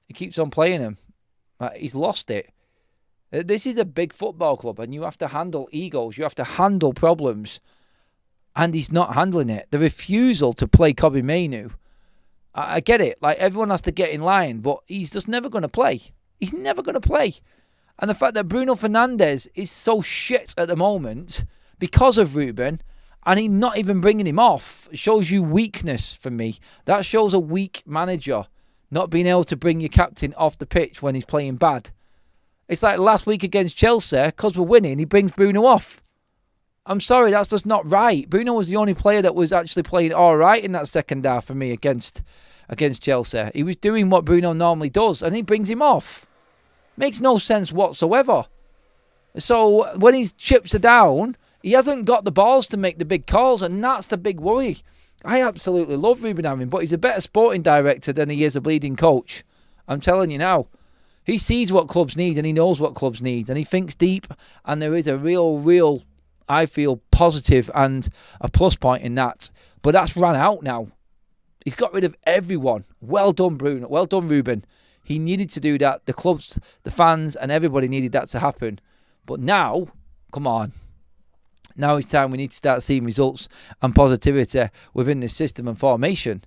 He keeps on playing them. He's lost it. This is a big football club, and you have to handle egos. You have to handle problems. And he's not handling it. The refusal to play Kobe Mainu. I get it. Like, everyone has to get in line, but he's just never going to play. He's never going to play. And the fact that Bruno Fernandes is so shit at the moment because of Ruben, and he's not even bringing him off, shows you weakness for me. That shows a weak manager, not being able to bring your captain off the pitch when he's playing bad. It's like last week against Chelsea, because we're winning, he brings Bruno off. I'm sorry, that's just not right. Bruno was the only player that was actually playing all right in that second half for me against Chelsea. He was doing what Bruno normally does, and he brings him off. Makes no sense whatsoever. So when his chips are down, he hasn't got the balls to make the big calls, and that's the big worry. I absolutely love Ruben Amorim, but he's a better sporting director than he is a bleeding coach. I'm telling you now. He sees what clubs need, and he knows what clubs need, and he thinks deep, and there is a real, I feel, positive and a plus point in that. But that's run out now. He's got rid of everyone. Well done, Bruno. Well done, Ruben. He needed to do that. The clubs, the fans, and everybody needed that to happen. But now, come on. Now it's time we need to start seeing results and positivity within the system and formation.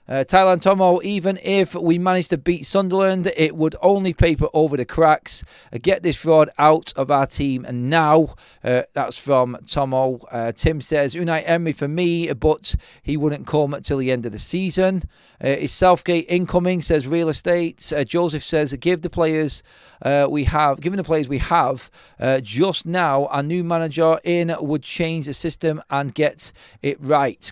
Thailand Tomo, even if we managed to beat Sunderland, it would only paper over the cracks. Get this fraud out of our team. And now, that's from Tomo. Tim says, Unai Emery for me, but he wouldn't come till the end of the season. Is Southgate incoming, says Real Estate. Joseph says, given the players we have just now, a new manager in would change the system and get it right. ?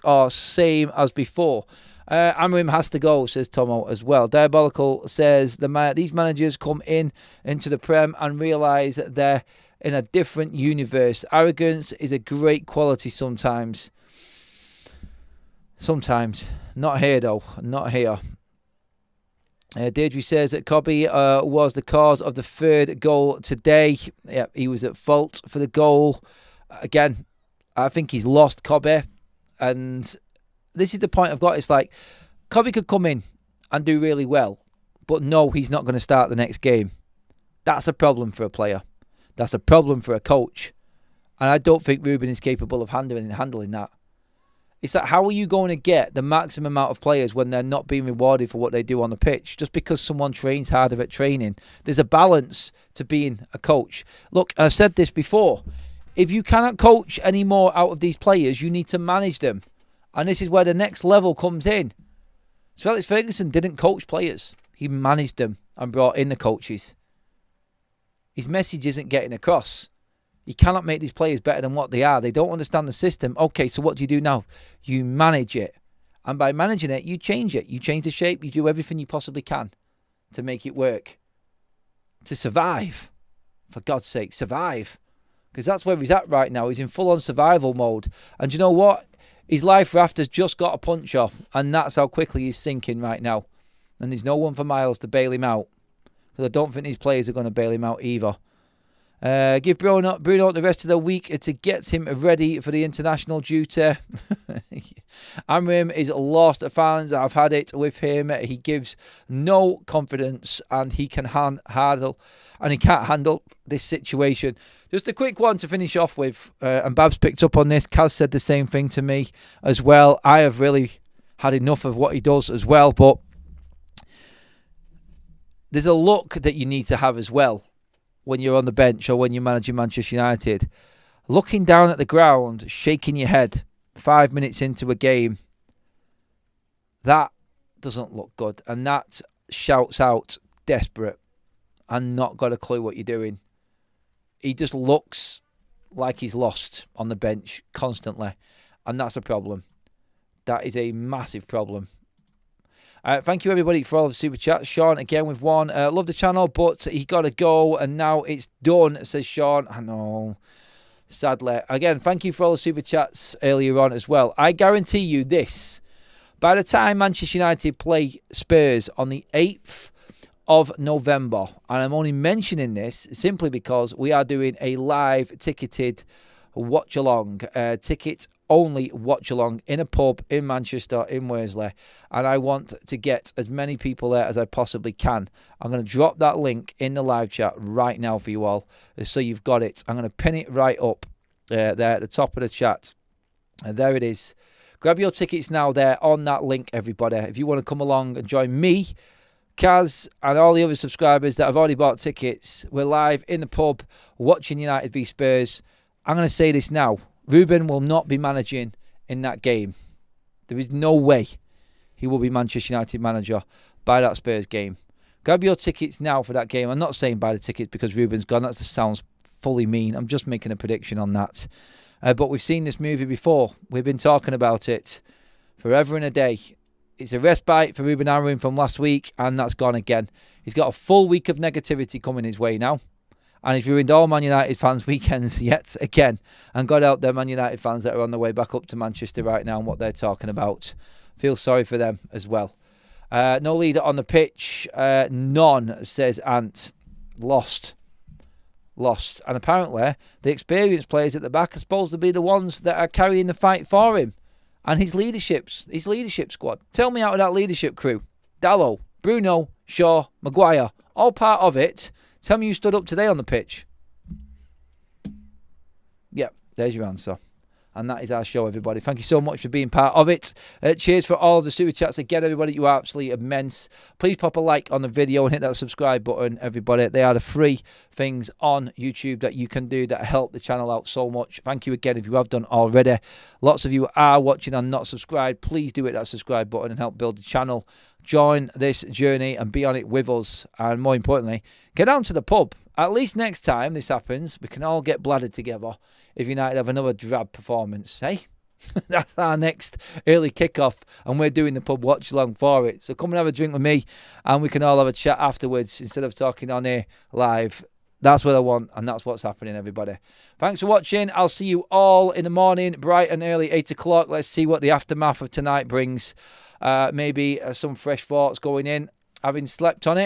Or same as before. Amorim has to go, says Tomo as well. Diabolical says these managers come into the Prem and realise that they're in a different universe. Arrogance is a great quality sometimes. Sometimes. Not here though. Not here. Deirdre says that Cobby was the cause of the third goal today. Yeah, he was at fault for the goal. Again, I think he's lost Cobby. And this is the point I've got. It's like, Cobby could come in and do really well. But no, he's not going to start the next game. That's a problem for a player. That's a problem for a coach. And I don't think Ruben is capable of handling that. It's like, how are you going to get the maximum amount of players when they're not being rewarded for what they do on the pitch? Just because someone trains harder at training. There's a balance to being a coach. Look, I've said this before. If you cannot coach any more out of these players, you need to manage them. And this is where the next level comes in. So Alex Ferguson didn't coach players. He managed them and brought in the coaches. His message isn't getting across. You cannot make these players better than what they are. They don't understand the system. Okay, so what do you do now? You manage it. And by managing it, you change it. You change the shape. You do everything you possibly can to make it work. To survive. For God's sake, survive. Because that's where he's at right now. He's in full-on survival mode. And you know what? His life raft has just got a punch off. And that's how quickly he's sinking right now. And there's no one for Miles to bail him out. Because I don't think these players are going to bail him out either. Give Bruno the rest of the week to get him ready for the international duty. Amorim is lost fans. I've had it with him. He gives no confidence, and he can't handle this situation. Just a quick one to finish off with, and Babs picked up on this. Kaz said the same thing to me as well. I have really had enough of what he does as well, but there's a look that you need to have as well. When you're on the bench or when you're managing Manchester United, looking down at the ground, shaking your head 5 minutes into a game, that doesn't look good. And that shouts out desperate and not got a clue what you're doing. He just looks like he's lost on the bench constantly. And that's a problem. That is a massive problem. Thank you, everybody, for all of the super chats. Sean, again, with one. Love the channel, but he got to go, and now it's done, says Sean. I know. Sadly. Again, thank you for all the super chats earlier on as well. I guarantee you this. By the time Manchester United play Spurs on the 8th of November, and I'm only mentioning this simply because we are doing a live ticketed watch-along, ticket-only watch-along in a pub in Manchester, in Worsley. And I want to get as many people there as I possibly can. I'm going to drop that link in the live chat right now for you all, so you've got it. I'm going to pin it right up there at the top of the chat. And there it is. Grab your tickets now there on that link, everybody. If you want to come along and join me, Kaz, and all the other subscribers that have already bought tickets, we're live in the pub watching United v Spurs. I'm going to say this now. Ruben will not be managing in that game. There is no way he will be Manchester United manager by that Spurs game. Grab your tickets now for that game. I'm not saying buy the tickets because Ruben's gone. That sounds fully mean. I'm just making a prediction on that. But we've seen this movie before. We've been talking about it forever and a day. It's a respite for Ruben Amorim from last week, and that's gone again. He's got a full week of negativity coming his way now. And he's ruined all Man United fans' weekends yet again. And God help them Man United fans that are on the way back up to Manchester right now and what they're talking about. Feel sorry for them as well. No leader on the pitch. None, says Ant. Lost. And apparently, the experienced players at the back are supposed to be the ones that are carrying the fight for him. And his leadership squad. Tell me out of that leadership crew. Dalot, Bruno, Shaw, Maguire. All part of it. Tell me you stood up today on the pitch. Yep, there's your answer. And that is our show, everybody. Thank you so much for being part of it. Cheers for all of the super chats. Again, everybody, you are absolutely immense. Please pop a like on the video and hit that subscribe button, everybody. They are the free things on YouTube that you can do that help the channel out so much. Thank you again if you have done already. Lots of you are watching and not subscribed. Please do hit that subscribe button and help build the channel. Join this journey and be on it with us. And more importantly, get down to the pub. At least next time this happens, we can all get bladdered together if United have another drab performance, eh? That's our next early kickoff, and we're doing the pub watch along for it. So come and have a drink with me, and we can all have a chat afterwards instead of talking on here live. That's what I want, and that's what's happening, everybody. Thanks for watching. I'll see you all in the morning, bright and early, 8 o'clock. Let's see what the aftermath of tonight brings. Maybe some fresh thoughts going in, having slept on it.